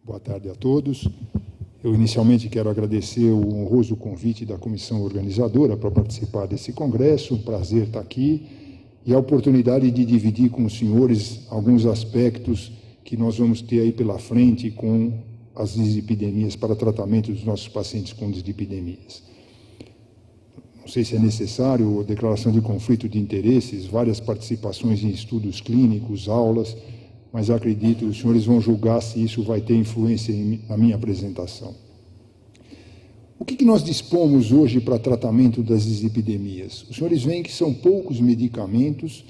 Boa tarde a todos. Eu, inicialmente, quero agradecer o honroso convite da comissão organizadora para participar desse congresso. Um prazer estar aqui e a oportunidade de dividir com os senhores alguns aspectos que nós vamos ter aí pela frente com as dislipidemias para tratamento dos nossos pacientes com dislipidemias. Não sei se é necessário declaração de conflito de interesses, várias participações em estudos clínicos, aulas, mas acredito que os senhores vão julgar se isso vai ter influência na minha apresentação. O que nós dispomos hoje para tratamento das dislipidemias? Os senhores veem que são poucos medicamentos.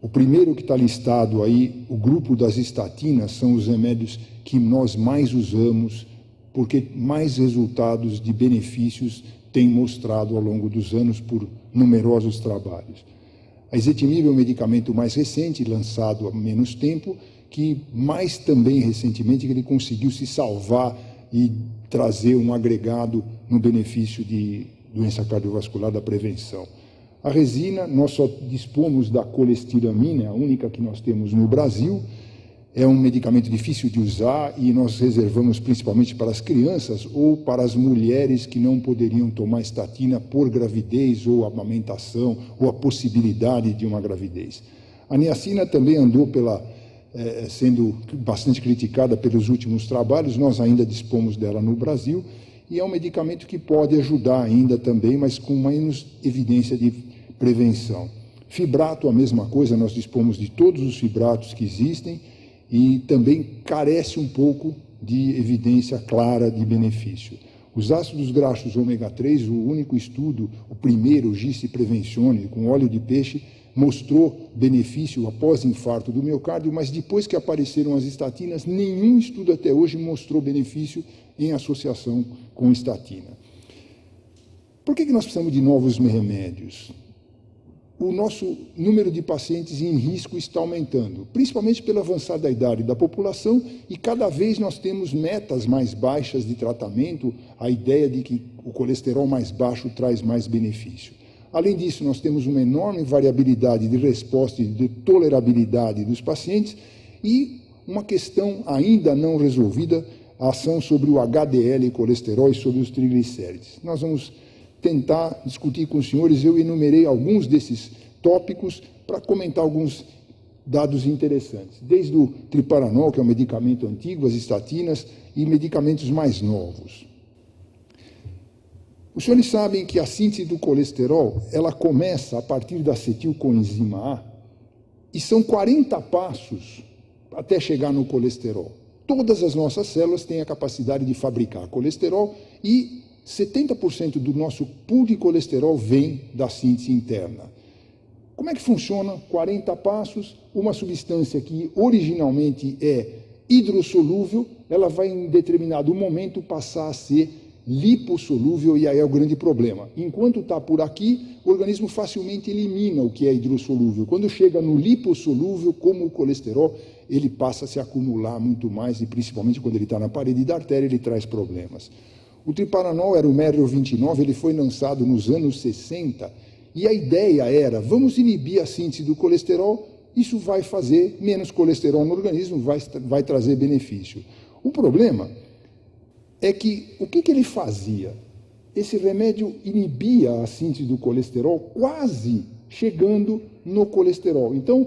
O primeiro que está listado aí, o grupo das estatinas, são os remédios que nós mais usamos, porque mais resultados de benefícios têm mostrado ao longo dos anos por numerosos trabalhos. A ezetimibe é o medicamento mais recente, lançado há menos tempo, que mais também recentemente ele conseguiu se salvar e trazer um agregado no benefício de doença cardiovascular da prevenção. A resina, nós só dispomos da colestiramina, a única que nós temos no Brasil. É um medicamento difícil de usar e nós reservamos principalmente para as crianças ou para as mulheres que não poderiam tomar estatina por gravidez ou amamentação ou a possibilidade de uma gravidez. A niacina também andou sendo bastante criticada pelos últimos trabalhos, nós ainda dispomos dela no Brasil, e é um medicamento que pode ajudar ainda também, mas com menos evidência de prevenção. Fibrato, a mesma coisa, nós dispomos de todos os fibratos que existem e também carece um pouco de evidência clara de benefício. Os ácidos graxos ômega 3, o único estudo, o primeiro, o GIST Preventione, com óleo de peixe, mostrou benefício após infarto do miocárdio, mas depois que apareceram as estatinas, nenhum estudo até hoje mostrou benefício em associação com estatina. Por que nós precisamos de novos remédios? O nosso número de pacientes em risco está aumentando, principalmente pela avançada idade da população, e cada vez nós temos metas mais baixas de tratamento, a ideia de que o colesterol mais baixo traz mais benefício. Além disso, nós temos uma enorme variabilidade de resposta e de tolerabilidade dos pacientes e uma questão ainda não resolvida, a ação sobre o HDL colesterol e sobre os triglicérides. Nós vamos tentar discutir com os senhores, eu enumerei alguns desses tópicos para comentar alguns dados interessantes, desde o triparanol, que é um medicamento antigo, as estatinas e medicamentos mais novos. Os senhores sabem que a síntese do colesterol, ela começa a partir da acetilcoenzima A, e são 40 passos até chegar no colesterol. Todas as nossas células têm a capacidade de fabricar colesterol e 70% do nosso pool de colesterol vem da síntese interna. Como é que funciona 40 passos? Uma substância que originalmente é hidrossolúvel, ela vai em determinado momento passar a ser lipossolúvel, e aí é o grande problema. Enquanto está por aqui, o organismo facilmente elimina o que é hidrossolúvel. Quando chega no lipossolúvel, como o colesterol, ele passa a se acumular muito mais, e principalmente quando ele está na parede da artéria, ele traz problemas. O triparanol era o Merrell 29, ele foi lançado nos anos 60, e a ideia era, vamos inibir a síntese do colesterol, isso vai fazer menos colesterol no organismo, vai trazer benefício. O problema é que, o que ele fazia? Esse remédio inibia a síntese do colesterol quase chegando no colesterol. Então,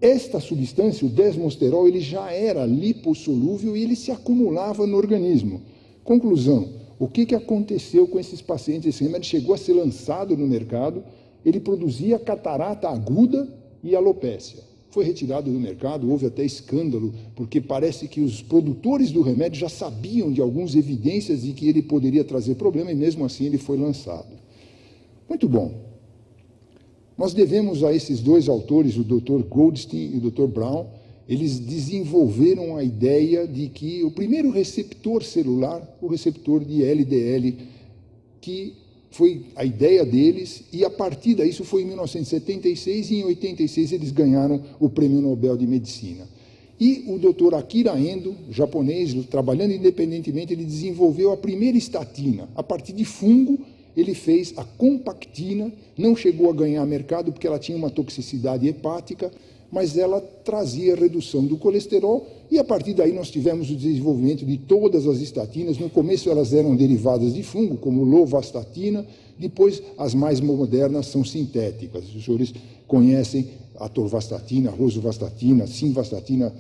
esta substância, o desmosterol, ele já era lipossolúvel e ele se acumulava no organismo. Conclusão, o que aconteceu com esses pacientes? Esse remédio chegou a ser lançado no mercado, ele produzia catarata aguda e alopécia. Foi retirado do mercado, houve até escândalo, porque parece que os produtores do remédio já sabiam de algumas evidências de que ele poderia trazer problema, e mesmo assim ele foi lançado. Muito bom. Nós devemos a esses dois autores, o Dr. Goldstein e o Dr. Brown, eles desenvolveram a ideia de que o primeiro receptor celular, o receptor de LDL, que foi a ideia deles, e a partir daí, isso foi em 1976, e em 86 eles ganharam o Prêmio Nobel de Medicina. E o Dr. Akira Endo, japonês, trabalhando independentemente, ele desenvolveu a primeira estatina. A partir de fungo, ele fez a compactina, não chegou a ganhar mercado porque ela tinha uma toxicidade hepática, mas ela trazia redução do colesterol, e a partir daí nós tivemos o desenvolvimento de todas as estatinas. No começo elas eram derivadas de fungo, como lovastatina, depois as mais modernas são sintéticas. Os senhores conhecem a atorvastatina, a rosuvastatina, a simvastatina,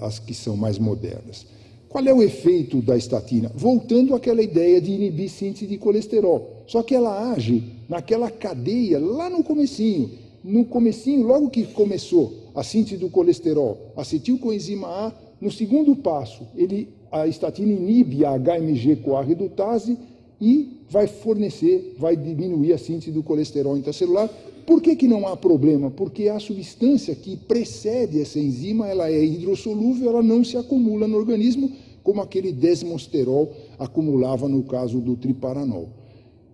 as que são mais modernas. Qual é o efeito da estatina? Voltando àquela ideia de inibir síntese de colesterol. Só que ela age naquela cadeia, lá no comecinho. No comecinho, logo que começou a síntese do colesterol, acetilcoenzima A, no segundo passo, a estatina inibe a HMG-CoA redutase e vai diminuir a síntese do colesterol intracelular. Por que não há problema? Porque a substância que precede essa enzima, ela é hidrossolúvel, ela não se acumula no organismo, como aquele desmosterol acumulava no caso do triparanol.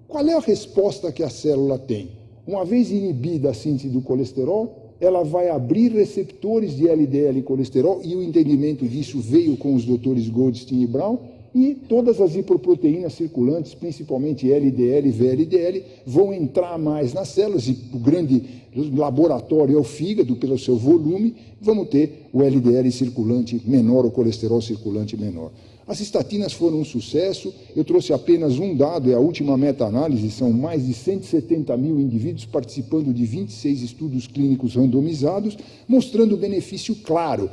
Qual é a resposta que a célula tem? Uma vez inibida a síntese do colesterol, ela vai abrir receptores de LDL colesterol, e o entendimento disso veio com os doutores Goldstein e Brown, e todas as lipoproteínas circulantes, principalmente LDL e VLDL, vão entrar mais nas células, e o grande laboratório é o fígado, pelo seu volume, vamos ter o LDL circulante menor, o colesterol circulante menor. As estatinas foram um sucesso. Eu trouxe apenas um dado, é a última meta-análise, são mais de 170 mil indivíduos participando de 26 estudos clínicos randomizados, mostrando benefício claro.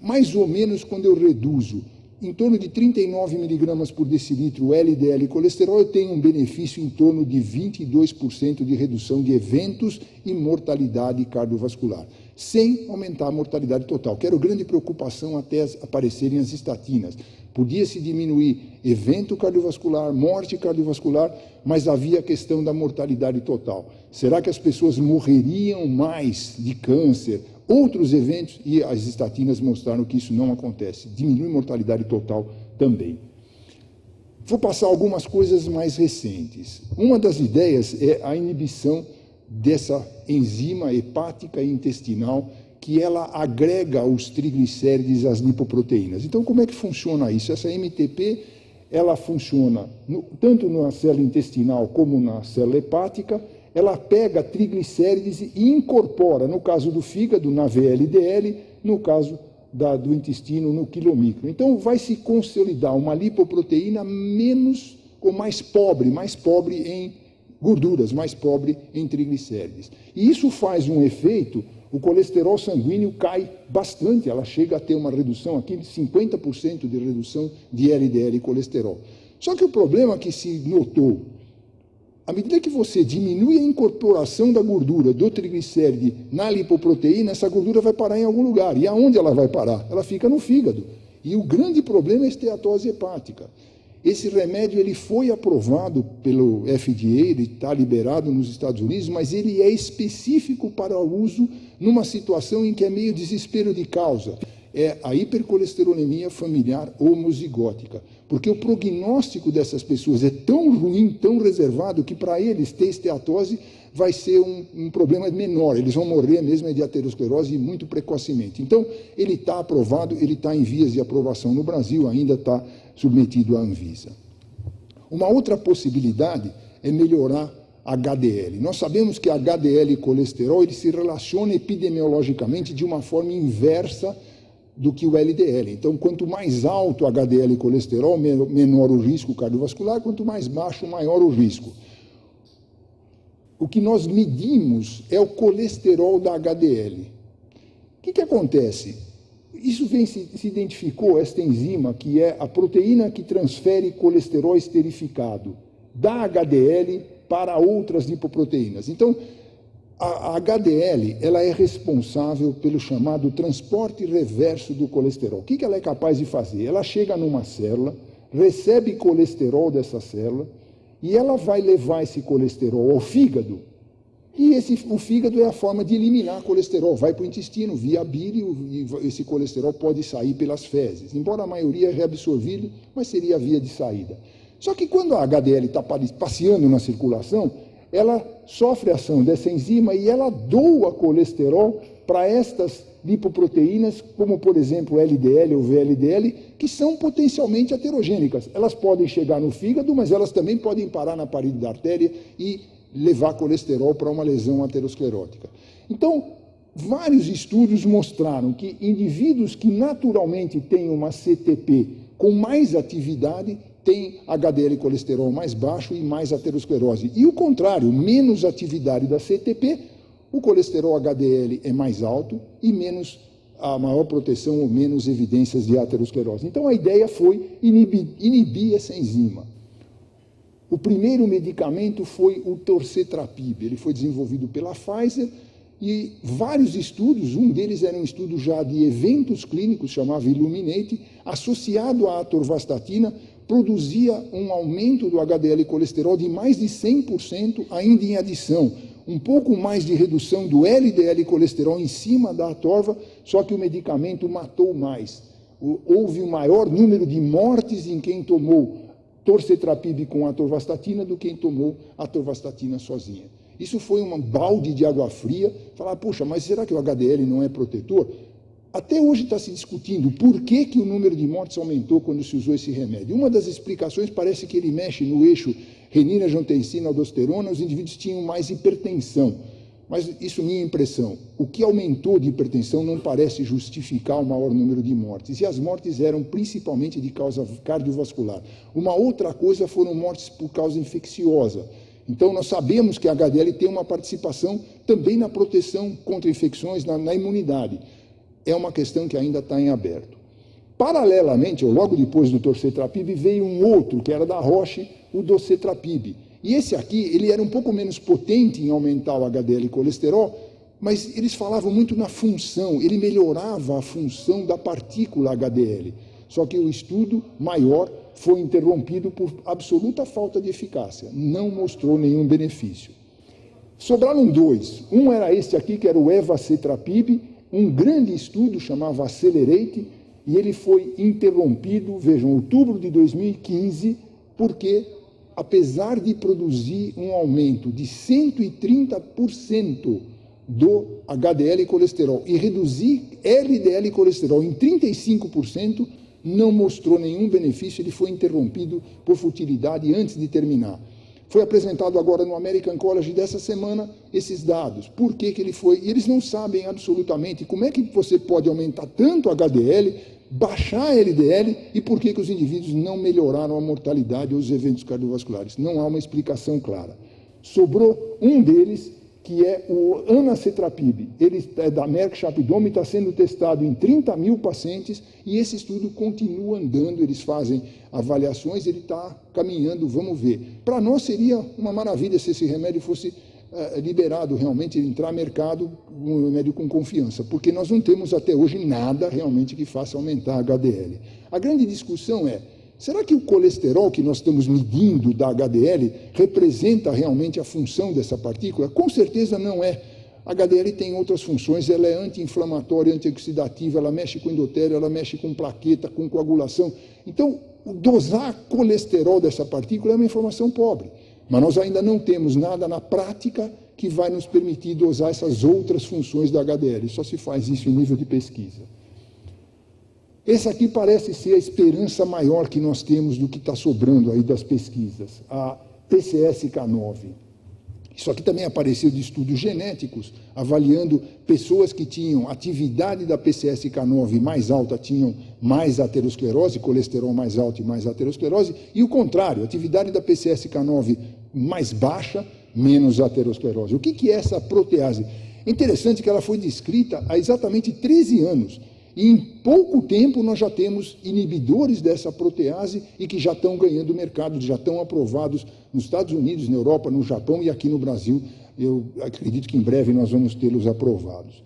Mais ou menos quando eu reduzo em torno de 39 miligramas por decilitro LDL colesterol, eu tenho um benefício em torno de 22% de redução de eventos e mortalidade cardiovascular, sem aumentar a mortalidade total, que era a grande preocupação até aparecerem as estatinas. Podia-se diminuir evento cardiovascular, morte cardiovascular, mas havia a questão da mortalidade total. Será que as pessoas morreriam mais de câncer, outros eventos? E as estatinas mostraram que isso não acontece. Diminui a mortalidade total também. Vou passar algumas coisas mais recentes. Uma das ideias é a inibição dessa enzima hepática e intestinal, que ela agrega os triglicérides às lipoproteínas. Então, como é que funciona isso? Essa MTP, ela funciona tanto na célula intestinal como na célula hepática. Ela pega triglicérides e incorpora, no caso do fígado, na VLDL, no caso do intestino, no quilomicro. Então, vai se consolidar uma lipoproteína menos ou mais pobre em gorduras, mais pobre em triglicérides. E isso faz um efeito. O colesterol sanguíneo cai bastante, ela chega a ter uma redução aqui de 50% de redução de LDL e colesterol. Só que o problema que se notou, à medida que você diminui a incorporação da gordura, do triglicéride na lipoproteína, essa gordura vai parar em algum lugar. E aonde ela vai parar? Ela fica no fígado. E o grande problema é a esteatose hepática. Esse remédio ele foi aprovado pelo FDA, ele está liberado nos Estados Unidos, mas ele é específico para o uso numa situação em que é meio desespero de causa. É a hipercolesterolemia familiar homozigótica, porque o prognóstico dessas pessoas é tão ruim, tão reservado, que para eles ter esteatose vai ser um problema menor, eles vão morrer mesmo de aterosclerose muito precocemente. Então, ele está aprovado, ele está em vias de aprovação no Brasil, ainda está submetido à Anvisa. Uma outra possibilidade é melhorar HDL. Nós sabemos que HDL e colesterol ele se relaciona epidemiologicamente de uma forma inversa do que o LDL. Então, quanto mais alto o HDL e colesterol, menor o risco cardiovascular, quanto mais baixo, maior o risco. O que nós medimos é o colesterol da HDL. O que acontece? Isso se identificou, esta enzima, que é a proteína que transfere colesterol esterificado da HDL para outras lipoproteínas. Então, a HDL ela é responsável pelo chamado transporte reverso do colesterol. O que ela é capaz de fazer? Ela chega numa célula, recebe colesterol dessa célula, e ela vai levar esse colesterol ao fígado, e o fígado é a forma de eliminar colesterol, vai para o intestino via bile, e esse colesterol pode sair pelas fezes, embora a maioria é reabsorvido, mas seria a via de saída. Só que quando a HDL está passeando na circulação, ela sofre a ação dessa enzima e ela doa colesterol para estas lipoproteínas, como por exemplo o LDL ou VLDL, que são potencialmente aterogênicas. Elas podem chegar no fígado, mas elas também podem parar na parede da artéria e levar colesterol para uma lesão aterosclerótica. Então, vários estudos mostraram que indivíduos que naturalmente têm uma CTP com mais atividade têm HDL colesterol mais baixo e mais aterosclerose. E o contrário, menos atividade da CTP, o colesterol HDL é mais alto e menos a maior proteção ou menos evidências de aterosclerose. Então, a ideia foi inibir essa enzima. O primeiro medicamento foi o torcetrapib. Ele foi desenvolvido pela Pfizer e vários estudos, um deles era um estudo já de eventos clínicos, chamava Illuminate, associado à atorvastatina, produzia um aumento do HDL colesterol de mais de 100%, ainda em adição. Um pouco mais de redução do LDL colesterol em cima da atorva, só que o medicamento matou mais. Houve um maior número de mortes em quem tomou torcetrapib com atorvastatina do que quem tomou atorvastatina sozinha. Isso foi um balde de água fria. Falar, poxa, mas será que o HDL não é protetor? Até hoje está se discutindo por que o número de mortes aumentou quando se usou esse remédio. Uma das explicações parece que ele mexe no eixo renina, angiotensina, aldosterona, os indivíduos tinham mais hipertensão. Mas isso é minha impressão. O que aumentou de hipertensão não parece justificar o maior número de mortes. E as mortes eram principalmente de causa cardiovascular. Uma outra coisa foram mortes por causa infecciosa. Então, nós sabemos que a HDL tem uma participação também na proteção contra infecções, na imunidade. É uma questão que ainda está em aberto. Paralelamente, ou logo depois do torcetrapib, veio um outro, que era da Roche, o docetrapib. E esse aqui, ele era um pouco menos potente em aumentar o HDL colesterol, mas eles falavam muito na função, ele melhorava a função da partícula HDL. Só que o estudo maior foi interrompido por absoluta falta de eficácia, não mostrou nenhum benefício. Sobraram dois. Um era esse aqui, que era o evacetrapib, um grande estudo chamava Accelerate, e ele foi interrompido, vejam, em outubro de 2015, porque, apesar de produzir um aumento de 130% do HDL colesterol e reduzir LDL colesterol em 35%, não mostrou nenhum benefício, ele foi interrompido por futilidade antes de terminar. Foi apresentado agora no American College dessa semana esses dados. Por que ele foi? E eles não sabem absolutamente como é que você pode aumentar tanto o HDL, baixar a LDL e por que os indivíduos não melhoraram a mortalidade ou os eventos cardiovasculares. Não há uma explicação clara. Sobrou um deles, que é o anacetrapib. Ele é da Merck Sharp Dohme, está sendo testado em 30 mil pacientes e esse estudo continua andando, eles fazem avaliações, ele está caminhando, vamos ver. Para nós seria uma maravilha se esse remédio fosse liberado realmente, entrar no mercado, um remédio com confiança, porque nós não temos até hoje nada realmente que faça aumentar a HDL. A grande discussão é, será que o colesterol que nós estamos medindo da HDL representa realmente a função dessa partícula? Com certeza não é. A HDL tem outras funções, ela é anti-inflamatória, antioxidativa, ela mexe com endotélio, ela mexe com plaqueta, com coagulação. Então, dosar colesterol dessa partícula é uma informação pobre. Mas nós ainda não temos nada na prática que vai nos permitir dosar essas outras funções da HDL. Só se faz isso em nível de pesquisa. Essa aqui parece ser a esperança maior que nós temos do que está sobrando aí das pesquisas, a PCSK9. Isso aqui também apareceu de estudos genéticos, avaliando pessoas que tinham atividade da PCSK9 mais alta, tinham mais aterosclerose, colesterol mais alto e mais aterosclerose, e o contrário, atividade da PCSK9 mais baixa, menos aterosclerose. O que é essa protease? É interessante que ela foi descrita há exatamente 13 anos, e em pouco tempo nós já temos inibidores dessa protease e que já estão ganhando mercado, já estão aprovados nos Estados Unidos, na Europa, no Japão e aqui no Brasil. Eu acredito que em breve nós vamos tê-los aprovados.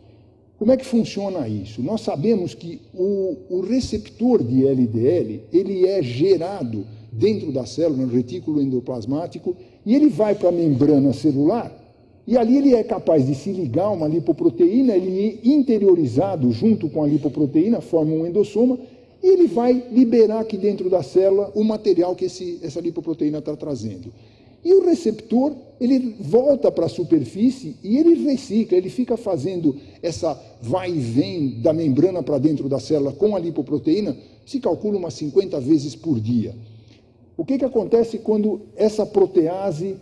Como é que funciona isso? Nós sabemos que o receptor de LDL, ele é gerado dentro da célula, no retículo endoplasmático, e ele vai para a membrana celular. E ali ele é capaz de se ligar a uma lipoproteína, ele é interiorizado junto com a lipoproteína, forma um endossoma, e ele vai liberar aqui dentro da célula o material que essa lipoproteína está trazendo. E o receptor, ele volta para a superfície e ele recicla, ele fica fazendo essa vai e vem da membrana para dentro da célula com a lipoproteína, se calcula umas 50 vezes por dia. O que acontece quando essa protease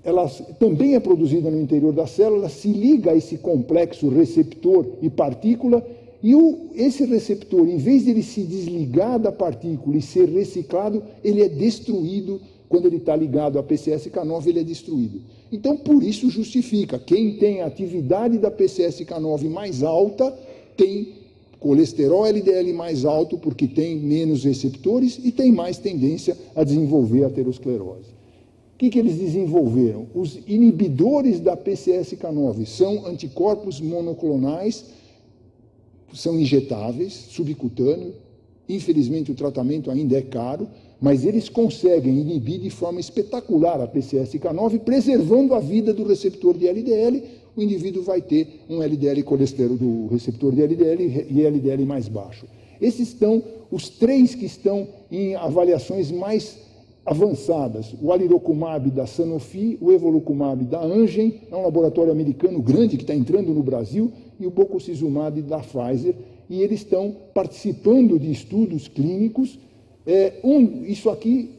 ela também é produzida no interior da célula, se liga a esse complexo receptor e partícula, e esse receptor, em vez de ele se desligar da partícula e ser reciclado, ele é destruído. Quando ele está ligado à PCSK9, ele é destruído. Então, por isso justifica, quem tem a atividade da PCSK9 mais alta, tem colesterol LDL mais alto, porque tem menos receptores e tem mais tendência a desenvolver aterosclerose. O que eles desenvolveram? Os inibidores da PCSK9 são anticorpos monoclonais, são injetáveis, subcutâneo. Infelizmente, o tratamento ainda é caro, mas eles conseguem inibir de forma espetacular a PCSK9, preservando a vida do receptor de LDL. O indivíduo vai ter um LDL colesterol do receptor de LDL e LDL mais baixo. Esses estão os 3 que estão em avaliações mais avançadas: o alirocumab da Sanofi, o evolucumab da Amgen, é um laboratório americano grande que está entrando no Brasil, e o bococizumab da Pfizer, e eles estão participando de estudos clínicos. Isso aqui,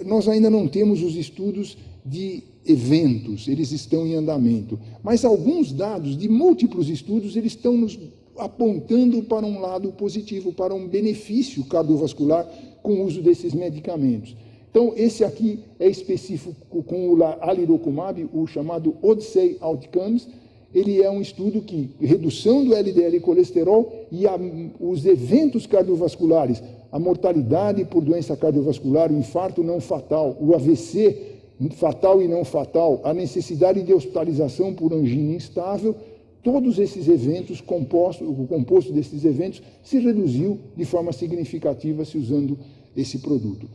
nós ainda não temos os estudos de eventos, eles estão em andamento, mas alguns dados de múltiplos estudos, eles estão nos apontando para um lado positivo, para um benefício cardiovascular com o uso desses medicamentos. Então, esse aqui é específico com o alirocumab, o chamado Odyssey Outcomes. Ele é um estudo que redução do LDL e colesterol e os eventos cardiovasculares, a mortalidade por doença cardiovascular, o infarto não fatal, o AVC fatal e não fatal, a necessidade de hospitalização por angina instável, todos esses eventos, o composto desses eventos se reduziu de forma significativa se usando esse produto.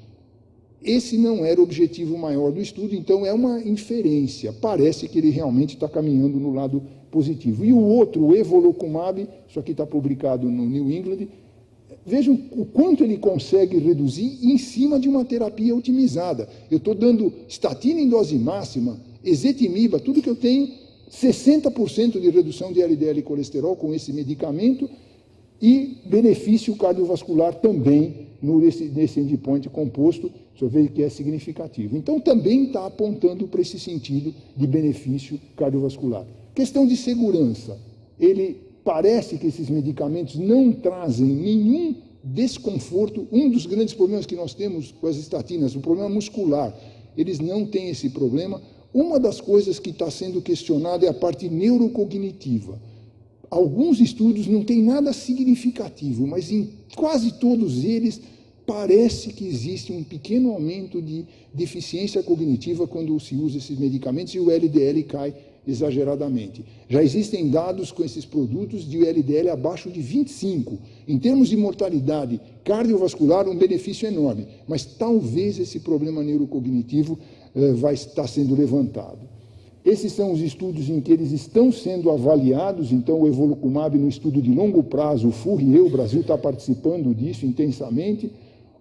Esse não era o objetivo maior do estudo, então é uma inferência. Parece que ele realmente está caminhando no lado positivo. E o outro, o evolocumab, isso aqui está publicado no New England, vejam o quanto ele consegue reduzir em cima de uma terapia otimizada. Eu estou dando estatina em dose máxima, ezetimiba, tudo que eu tenho, 60% de redução de LDL e colesterol com esse medicamento e benefício cardiovascular também nesse endpoint composto, você vê que é significativo. Então, também está apontando para esse sentido de benefício cardiovascular. Questão de segurança. Parece que esses medicamentos não trazem nenhum desconforto. Um dos grandes problemas que nós temos com as estatinas, o problema muscular, eles não têm esse problema. Uma das coisas que está sendo questionada é a parte neurocognitiva. Alguns estudos não têm nada significativo, mas em quase todos eles parece que existe um pequeno aumento de deficiência cognitiva quando se usa esses medicamentos e o LDL cai exageradamente. Já existem dados com esses produtos de LDL abaixo de 25. Em termos de mortalidade cardiovascular, um benefício enorme, mas talvez esse problema neurocognitivo vai estar sendo levantado. Esses são os estudos em que eles estão sendo avaliados, então o evolocumab no estudo de longo prazo, o Fourier, o Brasil está participando disso intensamente,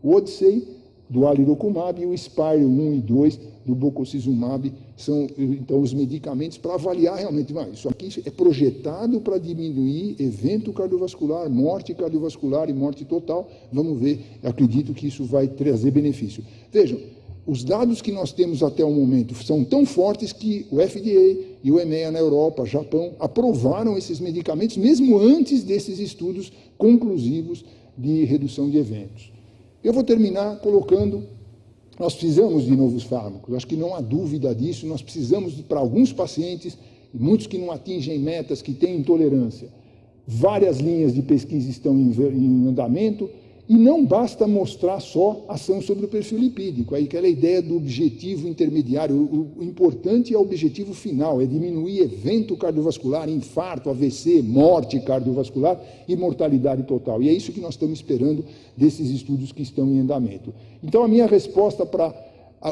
o Odyssey, do alirocumab, e o Spire 1 e 2, do bococizumab, são, então, os medicamentos para avaliar realmente, isso aqui é projetado para diminuir evento cardiovascular, morte cardiovascular e morte total, vamos ver, acredito que isso vai trazer benefício. Vejam, os dados que nós temos até o momento são tão fortes que o FDA e o EMEA na Europa, Japão, aprovaram esses medicamentos, mesmo antes desses estudos conclusivos de redução de eventos. Eu vou terminar colocando, nós precisamos de novos fármacos, acho que não há dúvida disso, nós precisamos, para alguns pacientes, muitos que não atingem metas, que têm intolerância, várias linhas de pesquisa estão em andamento, e não basta mostrar só ação sobre o perfil lipídico, aí aquela ideia do objetivo intermediário, o importante é o objetivo final, é diminuir evento cardiovascular, infarto, AVC, morte cardiovascular e mortalidade total. E é isso que nós estamos esperando desses estudos que estão em andamento. Então, a minha resposta para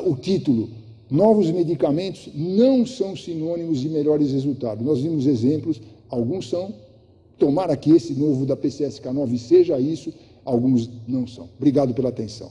o título, novos medicamentos não são sinônimos de melhores resultados. Nós vimos exemplos, alguns são, tomara que esse novo da PCSK9 seja isso, alguns não são. Obrigado pela atenção.